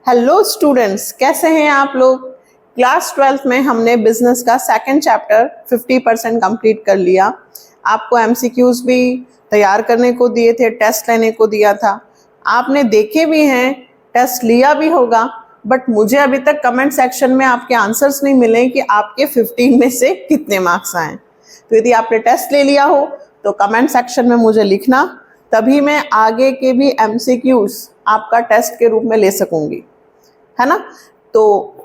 Hello students, कैसे हैं आप लोग। क्लास 12th में हमने बिजनेस का सेकंड चैप्टर 50% कंप्लीट कर लिया। आपको एमसीक्यूज भी तैयार करने को दिए थे, टेस्ट लेने को दिया था, आपने देखे भी हैं, टेस्ट लिया भी होगा। बट मुझे अभी तक कमेंट सेक्शन में आपके आंसर्स नहीं मिले कि आपके 15 में से कितने मार्क्स आए। तो यदि आपने टेस्ट ले लिया हो तो कमेंट सेक्शन में मुझे लिखना, तभी मैं आगे के भी एमसीक्यूज आपका टेस्ट के रूप में ले सकूंगी, है ना। तो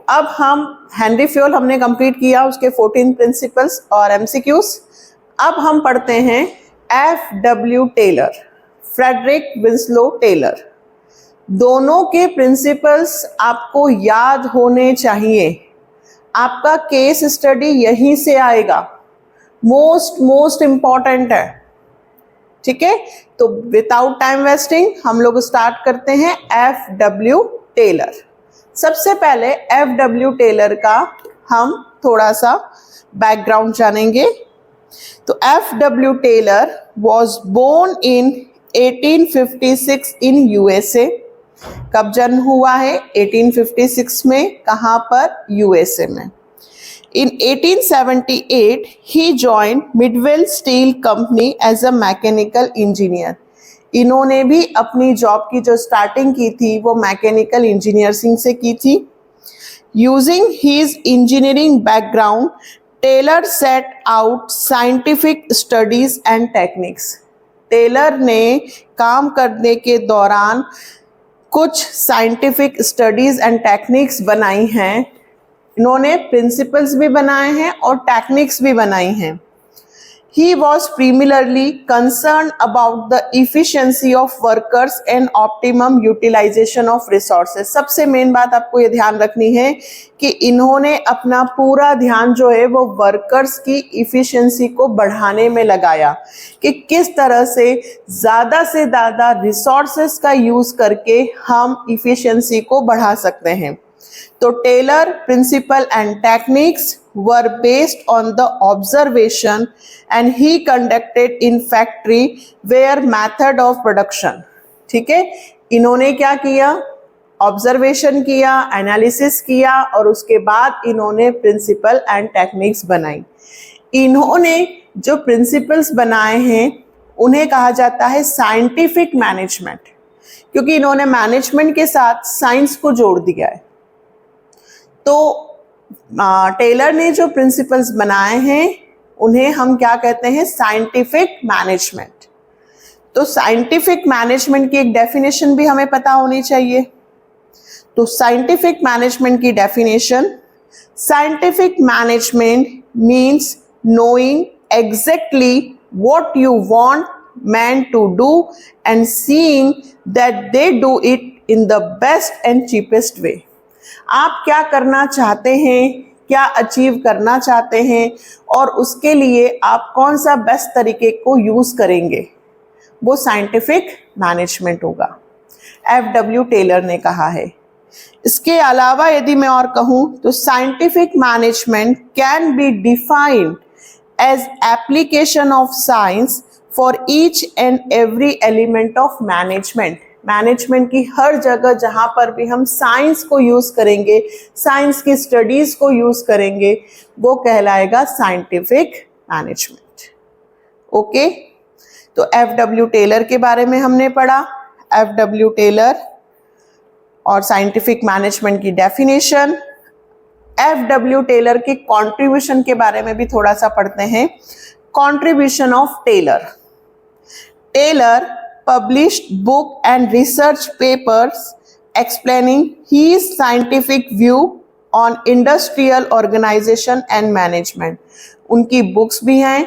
अब हम हेनरी फ्योल हमने कंप्लीट किया, उसके 14 प्रिंसिपल्स और एमसीक्यूज। अब हम पढ़ते हैं F W. Taylor, Frederick Winslow Taylor. दोनों के प्रिंसिपल्स आपको याद होने चाहिए। आपका केस स्टडी यहीं से आएगा, मोस्ट इंपॉर्टेंट है, ठीक है। तो विदाउट टाइम वेस्टिंग हम लोग स्टार्ट करते हैं एफ.डब्ल्यू. टेलर। सबसे पहले एफ.डब्ल्यू. टेलर का हम थोड़ा सा बैकग्राउंड जानेंगे। तो F W. Taylor was born in 1856 in USA. कब जन्म हुआ है? 1856 में। कहाँ पर? यूएसए में। In 1878, he joined Midwell Steel Company as a mechanical engineer. इन्होंने भी अपनी जॉब की जो स्टार्टिंग की थी वो मैकेनिकल इंजीनियरिंग से की थी। Using his engineering background, Taylor set out scientific studies and techniques. Taylor ने काम करने के दौरान कुछ साइंटिफिक स्टडीज एंड टेक्निक्स बनाई हैं। इन्होंने प्रिंसिपल्स भी बनाए हैं और टेक्निक्स भी बनाई हैं। He was primarily concerned about the efficiency of workers and optimum utilization of resources. सबसे मेन बात आपको ये ध्यान रखनी है कि इन्होंने अपना पूरा ध्यान जो है वो वर्कर्स की इफिशिएंसी को बढ़ाने में लगाया कि किस तरह से ज़्यादा रिसोर्सेस का यूज़ करके हम इफिशिएंसी को बढ़ा सकते हैं। तो Taylor principle and techniques were based on the observation and he conducted in factory where method of production, ठीक है। इन्होंने क्या किया? ऑब्जर्वेशन किया, एनालिसिस किया और उसके बाद इन्होंने प्रिंसिपल एंड टेक्निक्स बनाई। इन्होंने जो प्रिंसिपल्स बनाए हैं उन्हें कहा जाता है साइंटिफिक मैनेजमेंट, क्योंकि इन्होंने मैनेजमेंट के साथ साइंस को जोड़ दिया है। तो टेलर ने जो प्रिंसिपल्स बनाए हैं उन्हें हम क्या कहते हैं? Scientific management. तो साइंटिफिक मैनेजमेंट की एक डेफिनेशन भी हमें पता होनी चाहिए। तो साइंटिफिक मैनेजमेंट की definition, scientific management means knowing exactly what you want man to do and seeing that they do it in the best and cheapest way. आप क्या करना चाहते हैं, क्या अचीव करना चाहते हैं और उसके लिए आप कौन सा बेस्ट तरीके को यूज करेंगे, वो साइंटिफिक मैनेजमेंट होगा, एफ.डब्ल्यू. टेलर ने कहा है। इसके अलावा यदि मैं और कहूं तो scientific management can be defined as application of science for each and every element of management. Management की हर जगह जहां पर भी हम साइंस को यूज करेंगे, साइंस की स्टडीज को यूज करेंगे, वो कहलाएगा साइंटिफिक मैनेजमेंट। ओके, तो एफ.डब्ल्यू. टेलर के बारे में हमने पढ़ा, एफ.डब्ल्यू. टेलर और साइंटिफिक मैनेजमेंट की डेफिनेशन। एफ.डब्ल्यू. टेलर के कंट्रीब्यूशन के बारे में भी थोड़ा सा पढ़ते हैं। Contribution of Taylor. Taylor published book and research papers explaining his scientific view on industrial organization and management. उनकी बुक्स भी हैं,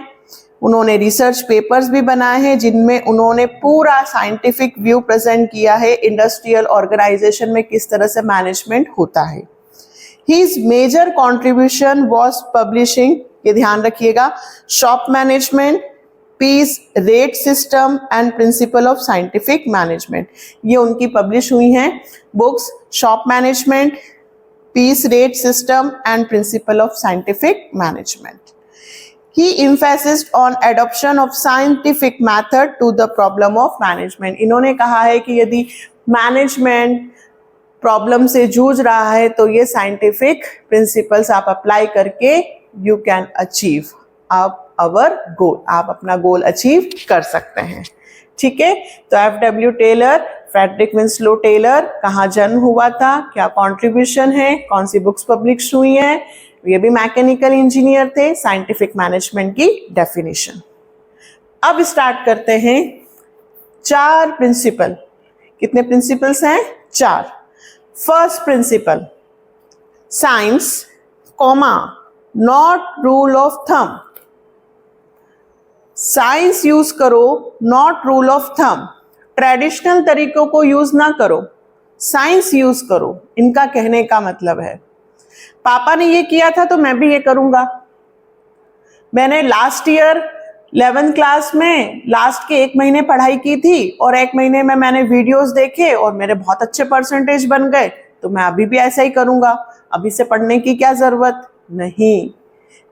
उन्होंने रिसर्च पेपर्स भी बनाए हैं जिनमें उन्होंने पूरा साइंटिफिक व्यू प्रेजेंट किया है इंडस्ट्रियल ऑर्गेनाइजेशन में किस तरह से मैनेजमेंट होता है। His major contribution was publishing, ये ध्यान रखिएगा, shop management, piece rate system and principle of scientific management. ये उनकी पब्लिश हुई हैं books, shop management, piece rate system and principle of scientific management. He emphasized on adoption of scientific method to the problem of management. इन्होंने कहा है कि यदि management problem से जूझ रहा है तो ये साइंटिफिक प्रिंसिपल्स आप अप्लाई करके you can achieve our goal, आप अपना गोल अचीव कर सकते हैं। ठीक है, तो F W. Taylor, Frederick Winslow Taylor, कहाँ जन्म हुआ था, क्या कंट्रीब्यूशन है, कौन सी बुक्स पब्लिश हुई हैं, ये भी मैकेनिकल इंजीनियर थे, साइंटिफिक मैनेजमेंट की डेफिनेशन। अब स्टार्ट करते हैं 4 प्रिंसिपल। कितने प्रिंसिपल्स हैं? 4। First principle, science comma not rule of thumb. Science use करो, not rule of thumb. Traditional तरीकों को यूज ना करो, साइंस यूज करो। इनका कहने का मतलब है पापा ने ये किया था तो मैं भी ये करूंगा। मैंने लास्ट ईयर 11th क्लास में लास्ट के 1 महीने पढ़ाई की थी और 1 महीने में मैंने वीडियोस देखे और मेरे बहुत अच्छे परसेंटेज बन गए, तो मैं अभी भी ऐसा ही करूंगा। अभी से पढ़ने की क्या जरूरत नहीं।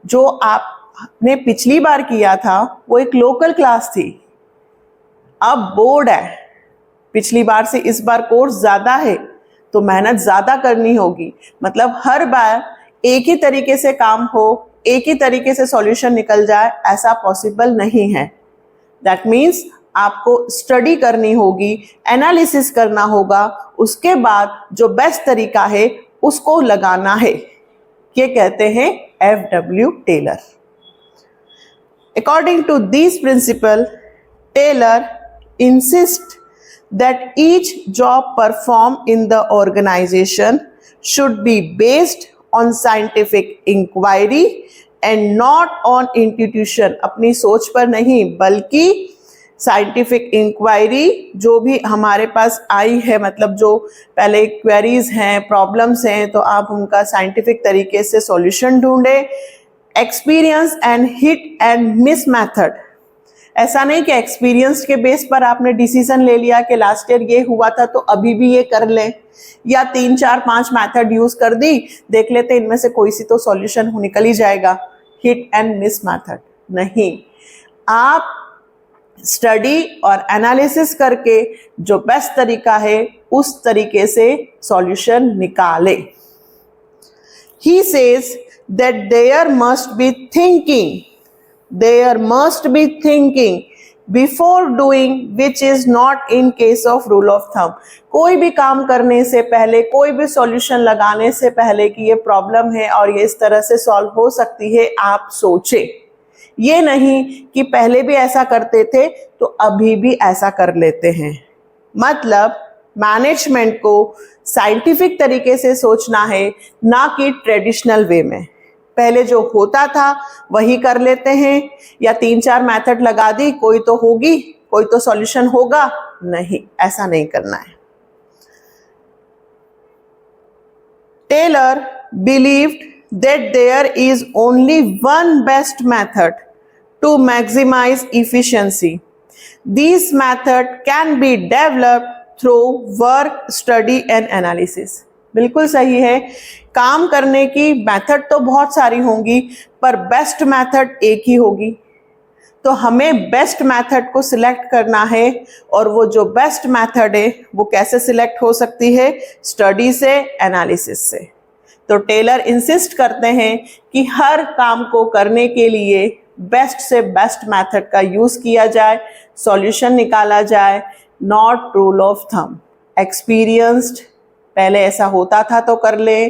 जो आपने पिछली बार किया था वो एक लोकल क्लास थी, अब बोर्ड है। पिछली बार से इस बार कोर्स ज्यादा है तो मेहनत ज्यादा करनी होगी। मतलब हर बार एक ही तरीके से काम हो, एक ही तरीके से सॉल्यूशन निकल जाए, ऐसा पॉसिबल नहीं है। दैट मीन्स आपको स्टडी करनी होगी, एनालिसिस करना होगा, उसके बाद जो बेस्ट तरीका है उसको लगाना है। ये कहते हैं F W. Taylor. According to this principle, Taylor insist that each job performed in the organization should be based on scientific inquiry and not on intuition। अपनी सोच पर नहीं बल्कि साइंटिफिक इंक्वायरी जो भी हमारे पास आई है, मतलब जो पहले क्वेरीज हैं, प्रॉब्लम्स हैं, तो आप उनका साइंटिफिक तरीके से सॉल्यूशन ढूंढे। Experience and hit and miss method, ऐसा नहीं कि एक्सपीरियंस के बेस पर आपने डिसीजन ले लिया कि लास्ट ईयर ये हुआ था तो अभी भी ये कर लें, या 3 4 5 मेथड यूज कर दी, देख लेते इनमें से कोई सी तो सॉल्यूशन निकल ही जाएगा। हिट एंड मिस मेथड नहीं, आप स्टडी और एनालिसिस करके जो बेस्ट तरीका है उस तरीके से सॉल्यूशन निकाले। He says that there must be thinking before doing, which is not in case of rule of thumb। कोई भी काम करने से पहले, कोई भी सॉल्यूशन लगाने से पहले कि ये प्रॉब्लम है और ये इस तरह से सॉल्व हो सकती है, आप सोचे। ये नहीं कि पहले भी ऐसा करते थे तो अभी भी ऐसा कर लेते हैं। मतलब मैनेजमेंट को साइंटिफिक तरीके से सोचना है, ना कि ट्रेडिशनल वे में। पहले जो होता था वही कर लेते हैं, या 3 4 मेथड लगा दी, कोई तो होगी, कोई तो सॉल्यूशन होगा, नहीं, ऐसा नहीं करना है। Taylor believed that there is only one best method to maximize efficiency. This method can be developed through work, study and analysis। बिल्कुल सही है, काम करने की मेथड तो बहुत सारी होंगी पर बेस्ट मेथड एक ही होगी। तो हमें बेस्ट मेथड को सिलेक्ट करना है, और वो जो बेस्ट मेथड है वो कैसे सिलेक्ट हो सकती है? स्टडी से, एनालिसिस से। तो टेलर इंसिस्ट करते हैं कि हर काम को करने के लिए बेस्ट से बेस्ट मेथड का यूज किया जाए, सॉल्यूशन निकाला जाए, not rule of thumb. Experienced, पहले ऐसा होता था तो कर ले,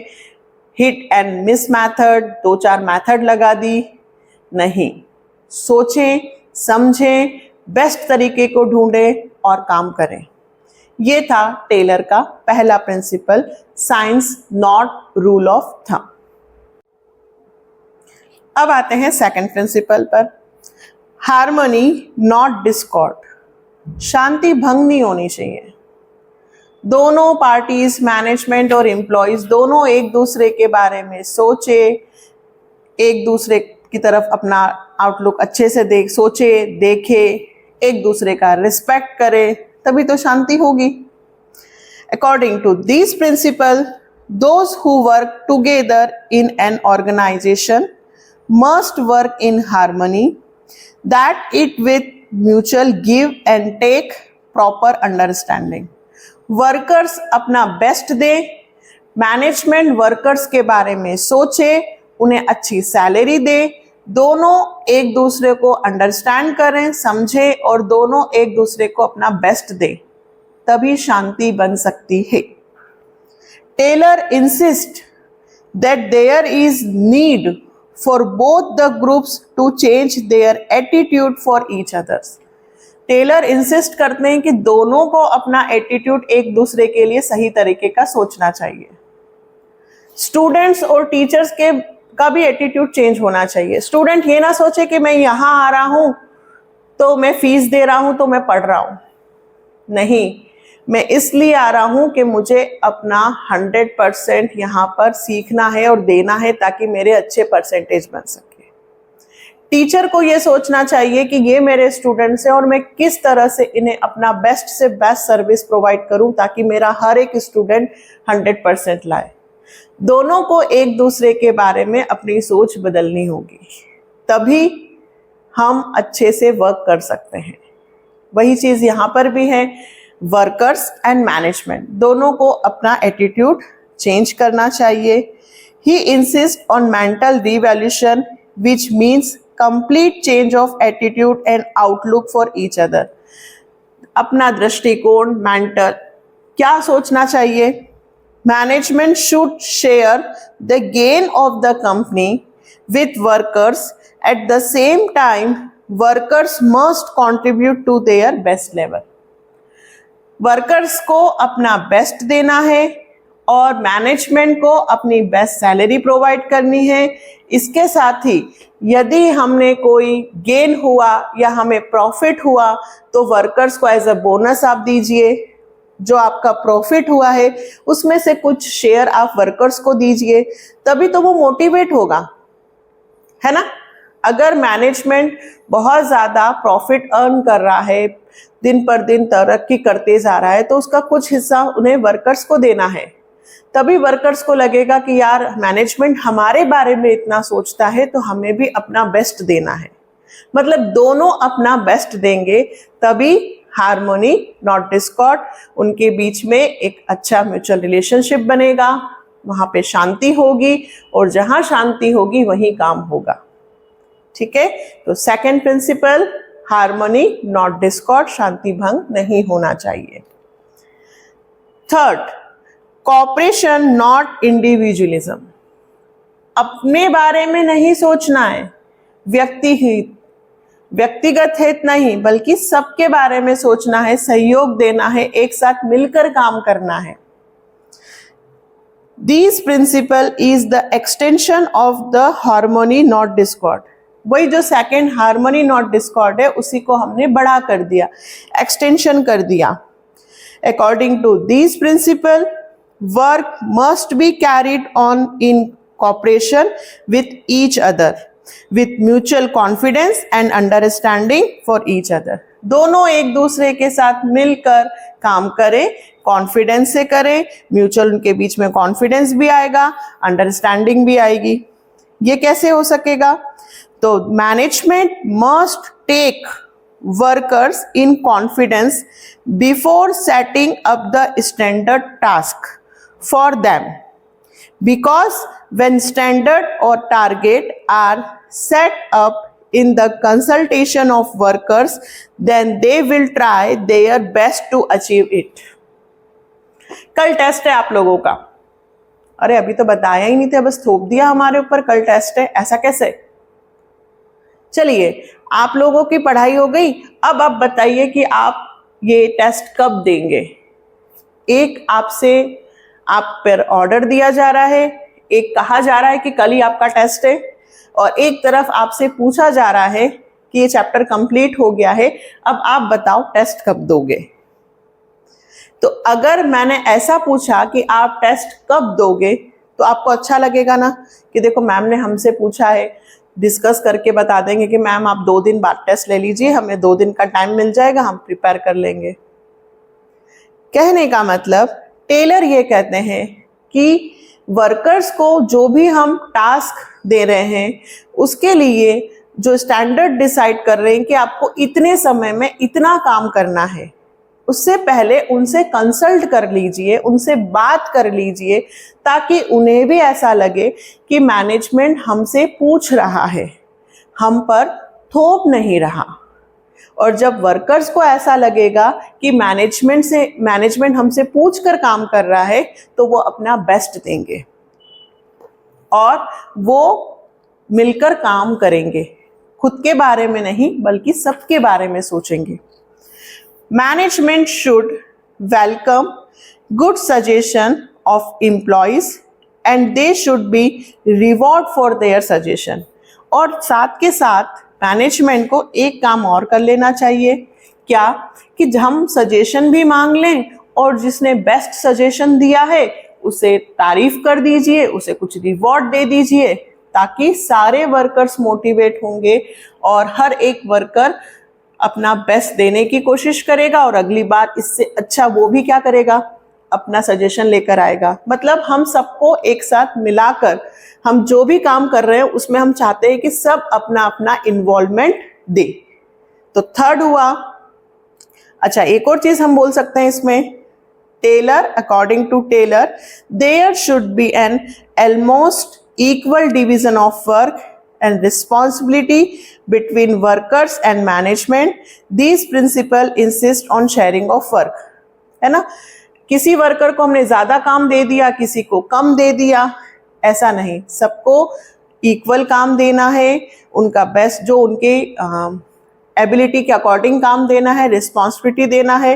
hit and miss method, 2 4 method लगा दी, नहीं। सोचें, समझें, बेस्ट तरीके को ढूंढें और काम करें। ये था टेलर का पहला principle, science not rule of thumb. अब आते हैं सेकंड प्रिंसिपल पर, हार्मनी नॉट डिस्कॉर्ड। शांति भंग नहीं होनी चाहिए। दोनों पार्टीज, मैनेजमेंट और एम्प्लॉयज, दोनों एक दूसरे के बारे में सोचे, एक दूसरे की तरफ अपना आउटलुक अच्छे से सोचे, देखे, एक दूसरे का रिस्पेक्ट करे, तभी तो शांति होगी। According to this principle, those who work together in an organization must work in harmony, that it with mutual give and take, proper understanding. Workers अपना बेस्ट दें, मैनेजमेंट वर्कर्स के बारे में सोचे, उन्हें अच्छी सैलरी दे, दोनों एक दूसरे को अंडरस्टैंड करें, समझें और दोनों एक दूसरे को अपना बेस्ट दें, तभी शांति बन सकती है। Taylor insist that there is need for both the groups to change their attitude for each others. Taylor insist करते हैं कि दोनों को अपना एटीट्यूड एक दूसरे के लिए सही तरीके का सोचना चाहिए। स्टूडेंट्स और टीचर्स के का भी एटीट्यूड चेंज होना चाहिए। स्टूडेंट ये ना सोचे कि मैं यहाँ आ रहा हूँ तो मैं फीस दे रहा हूँ तो मैं पढ़ रहा हूँ, नहीं, मैं इसलिए आ रहा हूं कि मुझे अपना 100% यहाँ पर सीखना है और देना है ताकि मेरे अच्छे परसेंटेज बन सके। टीचर को ये सोचना चाहिए कि ये मेरे स्टूडेंट्स हैं और मैं किस तरह से इन्हें अपना बेस्ट से बेस्ट सर्विस प्रोवाइड करूं ताकि मेरा हर एक स्टूडेंट 100% लाए। दोनों को एक दूसरे के बारे में अपनी सोच बदलनी होगी, तभी हम अच्छे से वर्क कर सकते हैं। वही चीज़ यहाँ पर भी है, वर्कर्स एंड मैनेजमेंट दोनों को अपना एटीट्यूड चेंज करना चाहिए। He insist on mental revaluation which means complete change of attitude and outlook for each other. अपना दृष्टिकोण मेंटल क्या सोचना चाहिए, management should share the gain of the company with workers, at the same time workers must contribute to their best level. Workers को अपना best देना है और मैनेजमेंट को अपनी बेस्ट सैलरी प्रोवाइड करनी है। इसके साथ ही यदि हमने कोई गेन हुआ या हमें प्रॉफिट हुआ तो वर्कर्स को एज अ बोनस आप दीजिए। जो आपका प्रॉफिट हुआ है उसमें से कुछ शेयर आप वर्कर्स को दीजिए, तभी तो वो मोटिवेट होगा, है ना। अगर मैनेजमेंट बहुत ज़्यादा प्रॉफिट अर्न कर रहा है, दिन पर दिन तरक्की करते जा रहा है, तो उसका कुछ हिस्सा उन्हें वर्कर्स को देना है। तभी वर्कर्स को लगेगा कि यार मैनेजमेंट हमारे बारे में इतना सोचता है तो हमें भी अपना बेस्ट देना है। मतलब दोनों अपना बेस्ट देंगे तभी हार्मोनी नॉट डिस्कॉर्ड, उनके बीच में एक अच्छा म्यूचुअल रिलेशनशिप बनेगा, वहाँ पे शांति होगी और जहाँ शांति होगी वहीं काम होगा। ठीक है, तो second principle harmony not discord, शांति भंग नहीं होना चाहिए। Third, cooperation not individualism. अपने बारे में नहीं सोचना है, व्यक्तिगत हित नहीं, बल्कि सबके बारे में सोचना है, सहयोग देना है, एक साथ मिलकर काम करना है। This principle is the extension of the harmony not Discord. वही जो सेकंड हार्मनी नॉट डिस्कॉर्ड है उसी को हमने बड़ा कर दिया, एक्सटेंशन कर दिया। According to this principle, work must be carried on in cooperation with each other, with mutual confidence and understanding for each other. दोनों एक दूसरे के साथ मिलकर काम करें, कॉन्फिडेंस से करें, म्यूचुअल उनके बीच में कॉन्फिडेंस भी आएगा, अंडरस्टैंडिंग भी आएगी। ये कैसे हो सकेगा? तो management must take workers in confidence before setting up the standard task for them, because when standard or target are set up in the consultation of workers, then they will try their best to achieve it. कल test है आप लोगों का। अरे अभी तो बताया ही नहीं था, बस थोप दिया हमारे ऊपर कल टेस्ट है, ऐसा कैसे? चलिए, आप लोगों की पढ़ाई हो गई, अब आप बताइए कि आप ये टेस्ट कब देंगे। एक आपसे आप पर ऑर्डर दिया जा रहा है, एक कहा जा रहा है कि कल ही आपका टेस्ट है, और एक तरफ आपसे पूछा जा रहा है कि ये चैप्टर कंप्लीट हो गया है, अब आप बताओ टेस्ट कब दोगे। तो अगर मैंने ऐसा पूछा कि आप टेस्ट कब दोगे तो आपको अच्छा लगेगा ना, कि देखो मैम ने हमसे पूछा है, डिस्कस करके बता देंगे कि मैम आप 2 दिन बाद टेस्ट ले लीजिए, हमें 2 दिन का टाइम मिल जाएगा, हम प्रिपेयर कर लेंगे। कहने का मतलब टेलर ये कहते हैं कि वर्कर्स को जो भी हम टास्क दे रहे हैं उसके लिए जो स्टैंडर्ड डिसाइड कर रहे हैं कि आपको इतने समय में इतना काम करना है, उससे पहले उनसे कंसल्ट कर लीजिए, उनसे बात कर लीजिए, ताकि उन्हें भी ऐसा लगे कि मैनेजमेंट हमसे पूछ रहा है, हम पर थोप नहीं रहा। और जब वर्कर्स को ऐसा लगेगा कि मैनेजमेंट हमसे पूछ कर काम कर रहा है, तो वो अपना बेस्ट देंगे और वो मिलकर काम करेंगे, खुद के बारे में नहीं बल्कि सबके बारे में सोचेंगे। Management should welcome good suggestion of employees and they should be reward for their suggestion. और साथ के साथ मैनेजमेंट को एक काम और कर लेना चाहिए, क्या कि हम सजेशन भी मांग लें और जिसने बेस्ट सजेशन दिया है उसे तारीफ कर दीजिए, उसे कुछ रिवॉर्ड दे दीजिए, ताकि सारे वर्कर्स मोटिवेट होंगे और हर एक वर्कर अपना बेस्ट देने की कोशिश करेगा और अगली बार इससे अच्छा वो भी क्या करेगा, अपना सजेशन लेकर आएगा। मतलब हम सबको एक साथ मिलाकर हम जो भी काम कर रहे हैं उसमें हम चाहते हैं कि सब अपना अपना इन्वॉल्वमेंट दे। तो थर्ड हुआ। अच्छा, एक और चीज हम बोल सकते हैं इसमें, Taylor, according to Taylor, there should be an almost equal division of work and responsibility between workers and management. These principles insist on sharing of work, है ना। किसी वर्कर को हमने ज्यादा काम दे दिया, किसी को कम दे दिया, ऐसा नहीं, सबको इक्वल काम देना है, उनका बेस्ट जो उनके एबिलिटी के अकॉर्डिंग काम देना है, रिस्पॉन्सिबिलिटी देना है,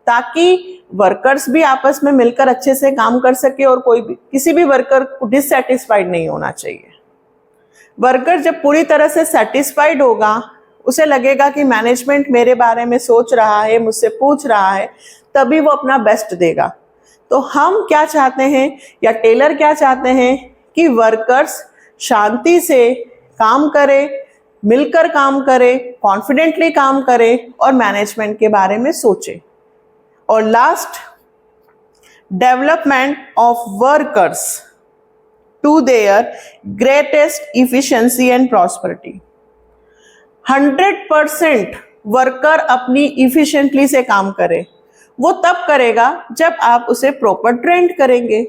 ताकि वर्कर्स भी आपस में मिलकर अच्छे से काम कर सके और कोई भी किसी भी वर्कर को डिससेटिस्फाइड नहीं होना चाहिए। वर्कर जब पूरी तरह से सेटिस्फाइड होगा, उसे लगेगा कि मैनेजमेंट मेरे बारे में सोच रहा है, मुझसे पूछ रहा है, तभी वो अपना बेस्ट देगा। तो हम क्या चाहते हैं या टेलर क्या चाहते हैं कि वर्कर्स शांति से काम करे, मिलकर काम करे, कॉन्फिडेंटली काम करे और मैनेजमेंट के बारे में सोचे। और last, development of workers to their greatest efficiency and prosperity. 100% worker अपनी इफिशिएंटली से काम करे। वो तब करेगा जब आप उसे प्रॉपर ट्रेंड करेंगे,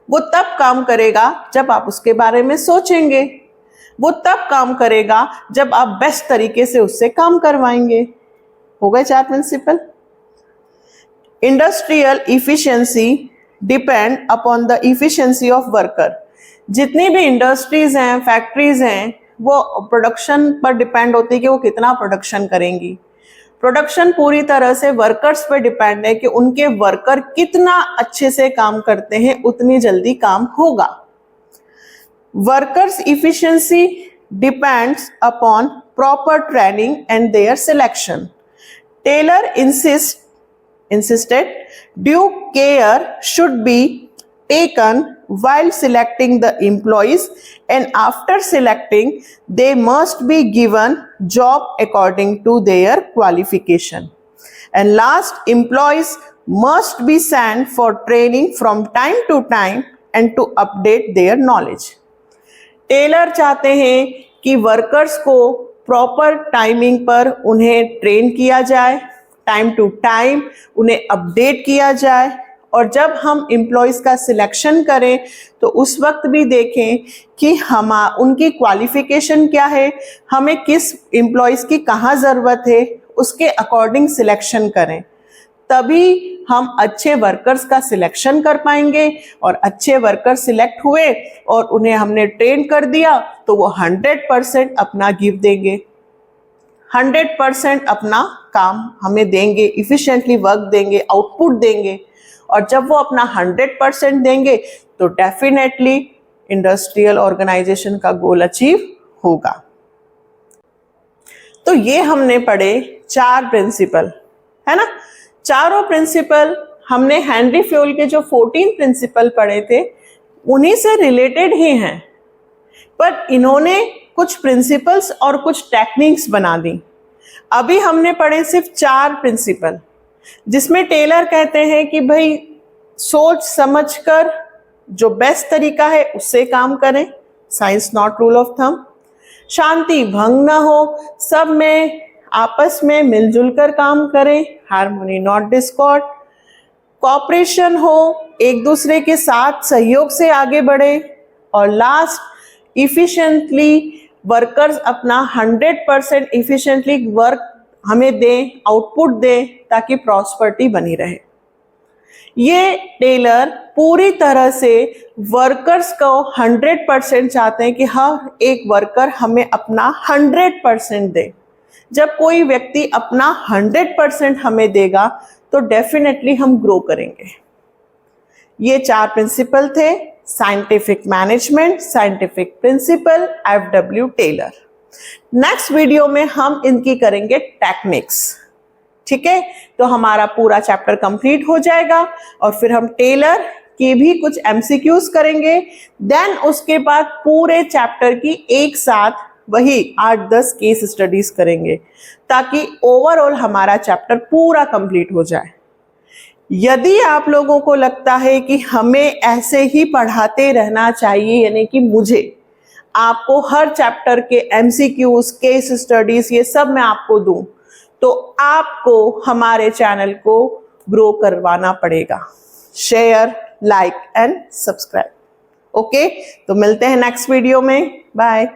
वो तब काम करेगा जब आप उसके बारे में सोचेंगे, वो तब काम करेगा जब आप बेस्ट तरीके से उससे काम करवाएंगे। हो गए 4 principle. Industrial efficiency depend upon the efficiency of worker. जितनी भी इंडस्ट्रीज हैं, फैक्ट्रीज हैं, वो प्रोडक्शन पर डिपेंड होती है कि वो कितना प्रोडक्शन करेंगी। प्रोडक्शन पूरी तरह से वर्कर्स पर डिपेंड है कि उनके वर्कर कितना अच्छे से काम करते हैं, उतनी जल्दी काम होगा। Workers efficiency depends upon proper training and their selection. Taylor insisted due care should be taken while selecting the employees, and after selecting they must be given job according to their qualification. And last, employees must be sent for training from time to time and to update their knowledge. Taylor चाहते हैं कि workers को proper timing पर उन्हें train किया जाए, time to time उन्हें update किया जाए, और जब हम एम्प्लॉयज़ का सिलेक्शन करें तो उस वक्त भी देखें कि उनकी क्वालिफिकेशन क्या है, हमें किस एम्प्लॉयज़ की कहाँ ज़रूरत है, उसके अकॉर्डिंग सिलेक्शन करें। तभी हम अच्छे वर्कर्स का सिलेक्शन कर पाएंगे, और अच्छे वर्कर सिलेक्ट हुए और उन्हें हमने ट्रेन कर दिया तो वो 100% अपना गिव देंगे, 100% अपना काम हमें देंगे, इफिशिएंटली वर्क देंगे, आउटपुट देंगे। और जब वो अपना 100% देंगे तो डेफिनेटली इंडस्ट्रियल ऑर्गेनाइजेशन का गोल अचीव होगा। तो ये हमने पढ़े 4 प्रिंसिपल, है ना। चारों प्रिंसिपल हमने हेनरी फ्योल के जो 14 प्रिंसिपल पढ़े थे उन्हीं से रिलेटेड ही हैं, पर इन्होंने कुछ प्रिंसिपल्स और कुछ टेक्निक्स बना दी। अभी हमने पढ़े सिर्फ 4 प्रिंसिपल, जिसमें टेलर कहते हैं कि भाई सोच समझकर जो बेस्ट तरीका है उससे काम करें, science not rule of thumb. शांति भंग ना हो, सब में आपस में मिलजुल कर काम करें, हार्मोनी नॉट डिस्कॉर्ड, कॉपरेशन हो, एक दूसरे के साथ सहयोग से आगे बढ़े, और लास्ट इफिशिएंटली वर्कर्स अपना 100% इफिशिएंटली वर्क हमें दें, आउटपुट दें, ताकि प्रॉस्पर्टी बनी रहे। ये टेलर पूरी तरह से वर्कर्स को 100% चाहते हैं कि हर एक वर्कर हमें अपना 100% दे। जब कोई व्यक्ति अपना 100% हमें देगा तो डेफिनेटली हम ग्रो करेंगे। ये 4 प्रिंसिपल थे, scientific management, scientific principle, FW Taylor. Next video में हम इनकी करेंगे टेक्निक्स। ठीक है, तो हमारा पूरा चैप्टर कंप्लीट हो जाएगा और फिर हम टेलर के भी कुछ MCQs करेंगे। देन उसके बाद पूरे चैप्टर की एक साथ वही 8-10 केस स्टडीज करेंगे, ताकि ओवरऑल हमारा चैप्टर पूरा कंप्लीट हो जाए। यदि आप लोगों को लगता है कि हमें ऐसे ही पढ़ाते रहना चाहिए, यानी कि मुझे आपको हर चैप्टर के MCQs, केस स्टडीज ये सब मैं आपको दूं, तो आपको हमारे चैनल को ग्रो करवाना पड़ेगा। Share, like and subscribe. Okay, तो मिलते हैं नेक्स्ट वीडियो में। बाय।